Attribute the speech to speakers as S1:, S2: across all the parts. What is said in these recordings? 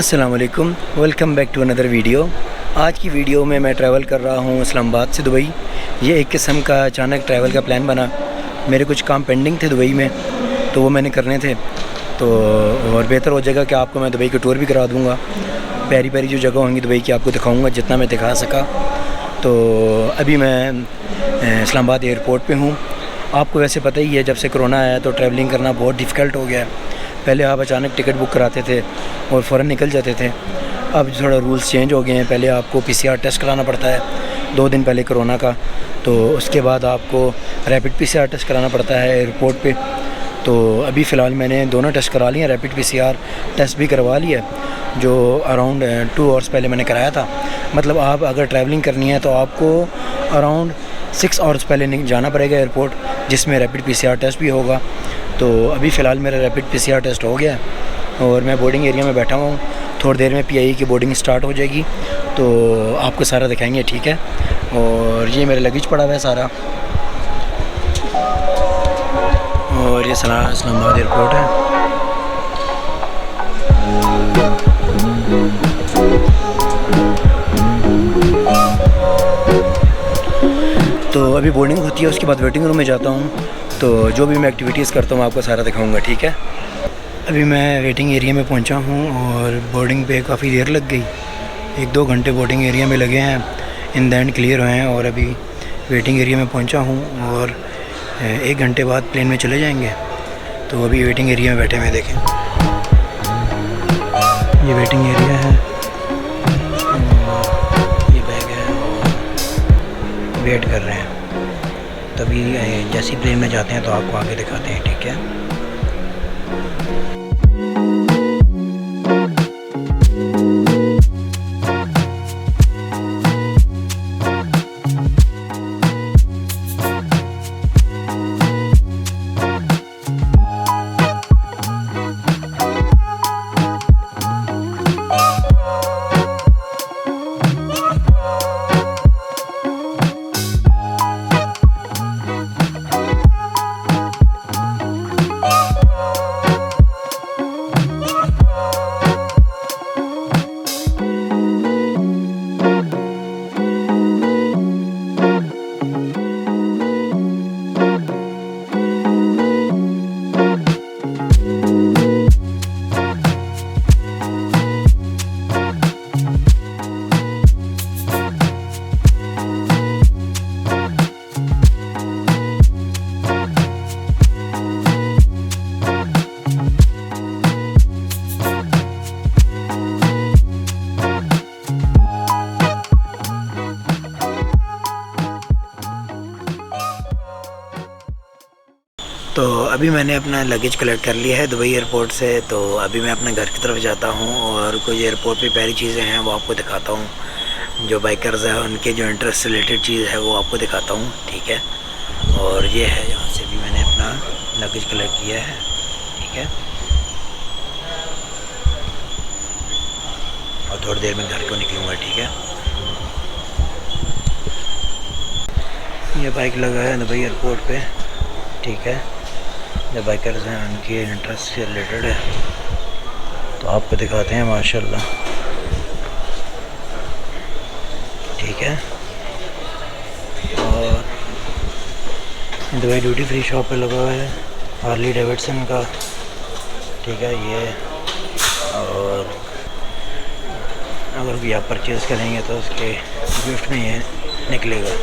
S1: अस्सलाम वालेकुम, welcome back to another video. आज की वीडियो में मैं ट्रैवल कर रहा हूँ इस्लामाबाद से दुबई। ये एक किस्म का अचानक ट्रैवल का प्लान बना। मेरे कुछ काम पेंडिंग थे दुबई में, तो वो मैंने करने थे। तो और बेहतर हो जाएगा कि आपको मैं दुबई का टूर भी करा दूँगा। प्यारी प्यारी जो जगह होंगी दुबई की आपको दिखाऊँगा जितना मैं दिखा सका। तो अभी मैं इस्लामाबाद एयरपोर्ट पर हूँ। आपको वैसे पता ही है, जब से कोरोना आया तो ट्रैवलिंग करना बहुत डिफ़िकल्ट हो गया है। पहले आप अचानक टिकट बुक कराते थे और फ़ौरन निकल जाते थे। अब थोड़ा रूल्स चेंज हो गए हैं। पहले आपको पीसीआर टेस्ट कराना पड़ता है 2 दिन पहले कोरोना का, तो उसके बाद आपको रैपिड पीसीआर टेस्ट कराना पड़ता है एयरपोर्ट पे। तो अभी फ़िलहाल मैंने दोनों टेस्ट करा लिए हैं। रैपिड पीसीआर टेस्ट भी करवा लिया, जो अराउंड 2 आवर्स पहले मैंने कराया था। मतलब आप अगर ट्रैवलिंग करनी है तो आपको अराउंड 6 आवर्स पहले जाना पड़ेगा एयरपोर्ट, जिसमें रैपिड पीसीआर टेस्ट भी होगा। तो अभी फ़िलहाल मेरा रैपिड पीसीआर टेस्ट हो गया और मैं बोर्डिंग एरिया में बैठा हुआ हूँ। थोड़ी देर में पीआई की बोर्डिंग स्टार्ट हो जाएगी, तो आपको सारा दिखाएंगे, ठीक है। और ये मेरा लगेज पड़ा हुआ है सारा, और ये सारा इस्लामाबाद एयरपोर्ट है। तो अभी बोर्डिंग होती है, उसके बाद वेटिंग रूम में जाता हूँ। तो जो भी मैं एक्टिविटीज़ करता हूँ आपको सारा दिखाऊंगा, ठीक है। अभी मैं वेटिंग एरिया में पहुँचा हूँ और बोर्डिंग पे काफ़ी देर लग गई। 1-2 घंटे बोर्डिंग एरिया में लगे हैं, इन द एंड क्लियर हुए हैं। और अभी वेटिंग एरिया में पहुँचा हूँ और 1 घंटे बाद प्लेन में चले जाएंगे। तो अभी वेटिंग एरिया में बैठे हुए देखें, ये वेटिंग एरिया है, ये बैग है और वेट कर रहे हैं। तभी जैसे प्लेन में जाते हैं तो आपको आगे दिखाते हैं, ठीक है। तो अभी मैंने अपना लगेज कलेक्ट कर लिया है दुबई एयरपोर्ट से। तो अभी मैं अपने घर की तरफ जाता हूँ और कुछ एयरपोर्ट पे प्यारी चीज़ें हैं वो आपको दिखाता हूँ। जो बाइकर्स हैं उनके जो इंटरेस्ट रिलेटेड चीज़ है वो आपको दिखाता हूँ, ठीक है। और ये है, यहाँ से भी मैंने अपना लगेज कलेक्ट किया है, ठीक है। और थोड़ी देर में घर को निकलूँगा, ठीक है। ये बाइक लगा है दुबई एयरपोर्ट पे, ठीक है। जो बाइकर्स हैं उनके इंटरेस्ट से रिलेटेड है, तो आपको दिखाते हैं माशाल्लाह, ठीक है। और दुबई ड्यूटी फ्री शॉप पे लगा हुआ है हार्ली डेविडसन का, ठीक है ये। और अगर भी आप परचेज़ करेंगे तो उसके गिफ्ट में ये निकलेगा।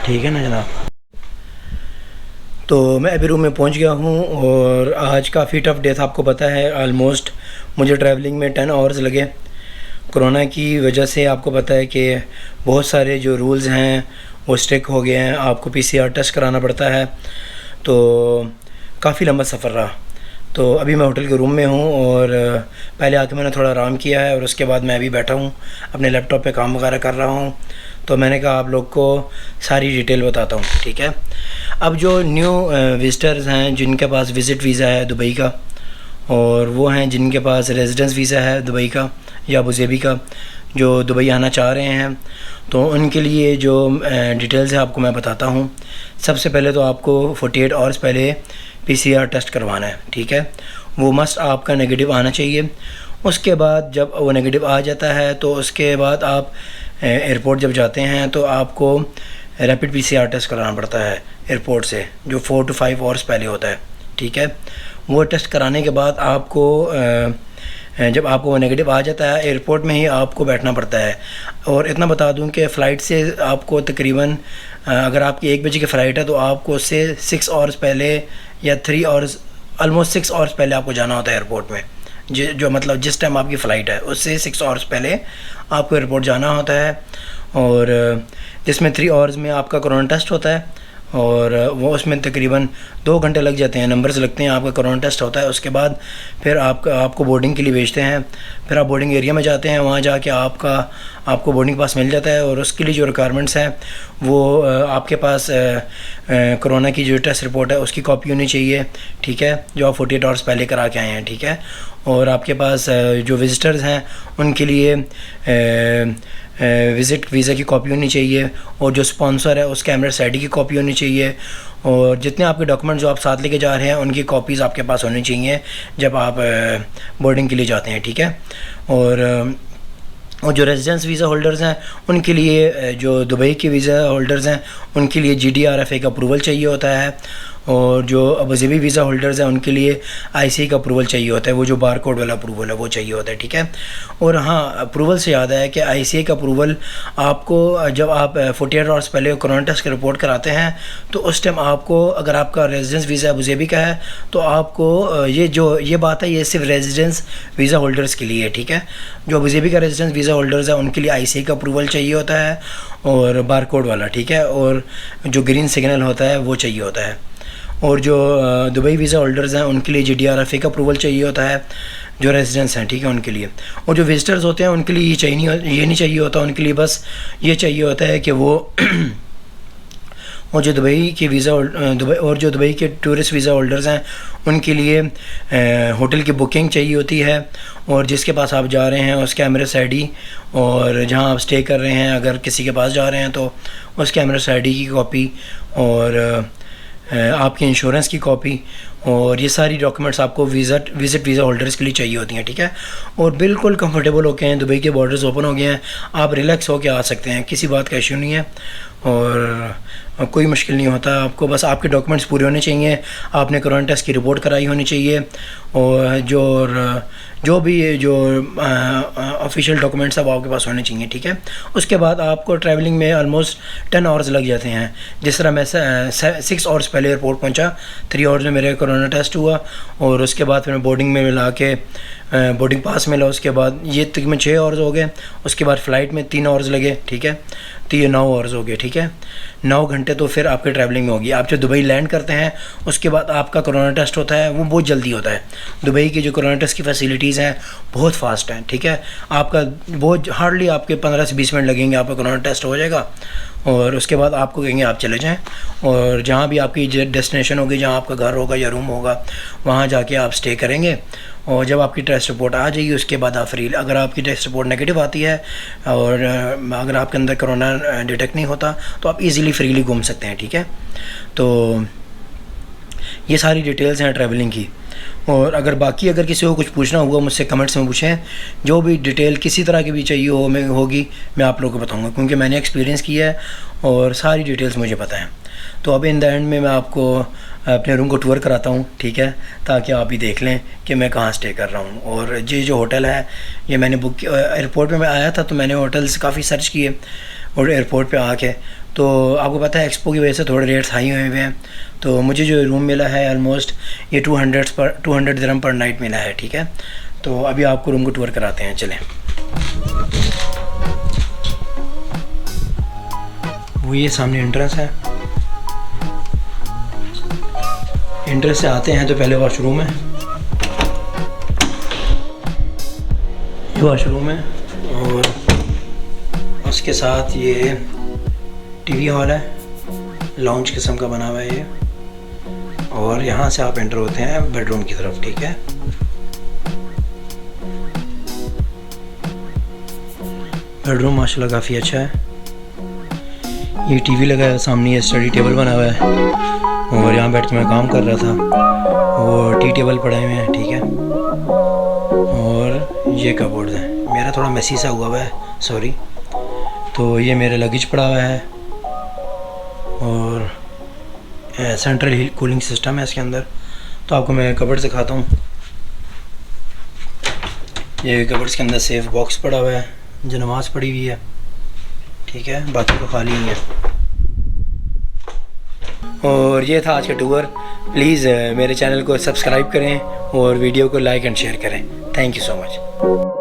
S1: ठीक है ना जनाब। तो मैं अभी रूम में पहुंच गया हूं और आज काफ़ी टफ़ डे था, आपको पता है। ऑलमोस्ट मुझे ट्रैवलिंग में 10 आवर्स लगे कोरोना की वजह से। आपको पता है कि बहुत सारे जो रूल्स हैं वो स्ट्रिक हो गए हैं, आपको पीसीआर टेस्ट कराना पड़ता है। तो काफ़ी लंबा सफ़र रहा। तो अभी मैं होटल के रूम में हूँ और पहले आके मैंने थोड़ा आराम किया है और उसके बाद मैं अभी बैठा हूँ अपने लैपटॉप पे काम वगैरह कर रहा हूँ। तो मैंने कहा आप लोग को सारी डिटेल बताता हूँ, ठीक है। अब जो न्यू विज़िटर्स हैं जिनके पास विज़िट वीज़ा है दुबई का, और वो हैं जिनके पास रेजिडेंस वीज़ा है दुबई का या अबूज़ेबी का, जो दुबई आना चाह रहे हैं, तो उनके लिए जो डिटेल्स है आपको मैं बताता हूँ। सबसे पहले तो आपको 48 आवर्स पहले PCR टेस्ट करवाना है, ठीक है। वो मस्ट आपका नेगेटिव आना चाहिए। उसके बाद जब वो नेगेटिव आ जाता है तो उसके बाद आप एयरपोर्ट जब जाते हैं तो आपको रैपिड PCR टेस्ट कराना पड़ता है एयरपोर्ट से, जो 4 to 5 आवर्स पहले होता है, ठीक है। वो टेस्ट कराने के बाद आपको जब आपको वो नेगेटिव आ जाता है एयरपोर्ट में ही आपको बैठना पड़ता है। और इतना बता दूं कि फ़्लाइट से आपको तकरीबन अगर आपकी 1 बजे की फ़्लाइट है तो आपको उससे 6 आवर्स पहले या 3 आवर्स, ऑलमोस्ट 6 आवर्स पहले आपको जाना होता है एयरपोर्ट में। जो मतलब जिस टाइम आपकी फ़्लाइट है उससे 6 आवर्स पहले आपको एयरपोर्ट जाना होता है। और जिसमें 3 आवर्स में आपका कोरोना टेस्ट होता है और वो उसमें तकरीबन 2 घंटे लग जाते हैं, नंबर्स लगते हैं, आपका कोरोना टेस्ट होता है। उसके बाद फिर आपको बोर्डिंग के लिए भेजते हैं। फिर आप बोर्डिंग एरिया में जाते हैं, वहाँ जाके आपको बोर्डिंग पास मिल जाता है। और उसके लिए जो रिक्वायरमेंट्स हैं वो आपके पास कोरोना की जो टेस्ट रिपोर्ट है उसकी कॉपी होनी चाहिए, ठीक है, जो आप 48 आवर्स पहले करा के आए हैं, ठीक है। और आपके पास जो विज़िटर्स हैं उनके लिए विज़िट वीज़ा की कॉपी होनी चाहिए। और जो स्पॉन्सर है उसके एमरेट्स आईडी की कॉपी होनी चाहिए। और जितने आपके डॉक्यूमेंट जो आप साथ लेके जा रहे हैं उनकी कॉपीज़ आपके पास होनी चाहिए जब आप बोर्डिंग के लिए जाते हैं, ठीक है। और जो रेजिडेंस वीज़ा होल्डर्स हैं उनके लिए, जो दुबई के वीज़ा होल्डर्स हैं उनके लिए GDRFA का अप्रूवल चाहिए होता है। और जो अबूज़ाबी वीज़ा होल्डर्स हैं उनके लिए ICA का अप्रूवल चाहिए होता है, वो जो बार कोड वाला अप्रूवल है वो चाहिए होता है, ठीक है। और हाँ, अप्रूवल से याद है कि ICA का अप्रूवल आपको जब आप 48 आवर्स पहले कोरोना टेस्ट की रिपोर्ट कराते हैं तो उस टाइम आपको, अगर आपका रेजिडेंस वीज़ा अबूज़ाबी का है तो आपको ये बात है, ये सिर्फ रेजिडेंस वीज़ा होल्डर्स के लिए है, ठीक है। जो अबूज़ाबी का रेजिडेंस वीज़ा होल्डर्स है उनके लिए ICA का अप्रूवल चाहिए होता है और बार कोड वाला, ठीक है। और जो ग्रीन सिग्नल होता है वो चाहिए होता है। और जो दुबई वीज़ा होल्डर्स हैं उनके लिए GDRFA का अप्रूवल चाहिए होता है, जो रेजिडेंट्स हैं, ठीक है, उनके लिए। और जो विजिटर्स होते हैं उनके लिए ये नहीं चाहिए होता, उनके लिए बस ये चाहिए होता है कि वो और जो दुबई के टूरिस्ट वीज़ा होल्डर्स हैं उनके लिए होटल की बुकिंग चाहिए होती है। और जिसके पास आप जा रहे हैं उसके एमरेट्स ID, और जहां आप स्टे कर रहे हैं अगर किसी के पास जा रहे हैं तो उसके एमरेट्स ID की कॉपी, और आपकी इंश्योरेंस की कॉपी, और ये सारी डॉक्यूमेंट्स आपको विज़िट वीज़ा होल्डर्स के लिए चाहिए होती हैं, ठीक है। और बिल्कुल कंफर्टेबल हो गए हैं, दुबई के बॉर्डर्स ओपन हो गए हैं, आप रिलैक्स होकर आ सकते हैं, किसी बात का इशू नहीं है और कोई मुश्किल नहीं होता। आपको बस आपके डॉक्यूमेंट्स पूरे होने चाहिए, आपने कोरोना टेस्ट की रिपोर्ट कराई होनी चाहिए, और जो भी ऑफिशियल डॉक्यूमेंट्स अब आपके पास होने चाहिए, ठीक है। उसके बाद आपको ट्रैवलिंग में ऑलमोस्ट 10 आवर्स लग जाते हैं। जिस तरह मैं 6 आवर्स पहले एयरपोर्ट पहुंचा, 3 आवर्स में मेरे कोरोना टेस्ट हुआ, और उसके बाद फिर मैं बोर्डिंग में मिला के बोर्डिंग पास मिला। उसके बाद ये तकरीबन 6 आवर्स हो गए। उसके बाद फ़्लाइट में 3 आवर्स लगे, ठीक है, तो ये 9 आवर्स हो गए, ठीक है। 9 घंटे तो फिर आपके ट्रैवलिंग में होगी। आप जो दुबई लैंड करते हैं उसके बाद आपका कोरोना टेस्ट होता है, वो बहुत जल्दी होता है। दुबई की जो कोरोना टेस्ट की फैसिलिटीज़ हैं बहुत फास्ट हैं, ठीक है। आपका बहुत हार्डली आपके 15 से 20 मिनट लगेंगे, आपका कोरोना टेस्ट हो जाएगा। और उसके बाद आपको कहेंगे आप चले जाएं, और जहाँ भी आपकी डेस्टिनेशन होगी, जहाँ आपका घर होगा या रूम होगा, वहाँ जाके आप स्टे करेंगे। और जब आपकी टेस्ट रिपोर्ट आ जाएगी उसके बाद आप फ्री, अगर आपकी टेस्ट रिपोर्ट नेगेटिव आती है और अगर आपके अंदर कोरोना डिटेक्ट नहीं होता तो आप इजीली फ्रीली घूम सकते हैं, ठीक है। तो ये सारी डिटेल्स हैं ट्रैवलिंग की। और अगर किसी को कुछ पूछना होगा मुझसे कमेंट्स में पूछें, जो भी डिटेल किसी तरह की भी चाहिए होगी मैं आप लोगों को बताऊंगा, क्योंकि मैंने एक्सपीरियंस किया है और सारी डिटेल्स मुझे पता है। तो अब इन द एंड में मैं आपको अपने रूम को टूर कराता हूँ, ठीक है, ताकि आप भी देख लें कि मैं कहाँ स्टे कर रहा हूँ। और ये जो होटल है ये मैंने बुक, एयरपोर्ट पे मैं आया था तो मैंने होटल्स काफ़ी सर्च किए, और एयरपोर्ट पे आके तो आपको पता है एक्सपो की वजह से थोड़े रेट्स हाई हुए हैं। तो मुझे जो रूम मिला है ऑलमोस्ट ये 200 दिरहम पर नाइट मिला है, ठीक है। तो अभी आपको रूम को टूर कराते हैं, चलें। वो ये सामने एंट्रेंस है, एंट्रेंस से आते हैं तो पहले वॉशरूम है, ये वॉशरूम है, और उसके साथ ये टीवी हॉल है, लाउंज किस्म का बना हुआ है ये। और यहाँ से आप एंटर होते हैं बेडरूम की तरफ, ठीक है। बेडरूम माशाल्लाह काफ़ी अच्छा है। ये टीवी लगा है सामने, ये स्टडी टेबल बना हुआ है, और यहाँ बैठ के मैं काम कर रहा था। वो टी टेबल पड़े हुए हैं, ठीक है। और ये कबोर्ड है, मेरा थोड़ा मैसी सा हुआ है, सॉरी। तो ये मेरे लगेज पड़ा हुआ है और सेंट्रल हीट कूलिंग सिस्टम है इसके अंदर। तो आपको मैं कबर्ड दिखाता हूँ। ये कबर्ड्स के अंदर सेफ बॉक्स पड़ा हुआ है, जो नमाज़ पड़ी हुई है, ठीक है, बाकी तो खाली ही है। और ये था आज का टूर। प्लीज़ मेरे चैनल को सब्सक्राइब करें और वीडियो को लाइक एंड शेयर करें। Thank you so much.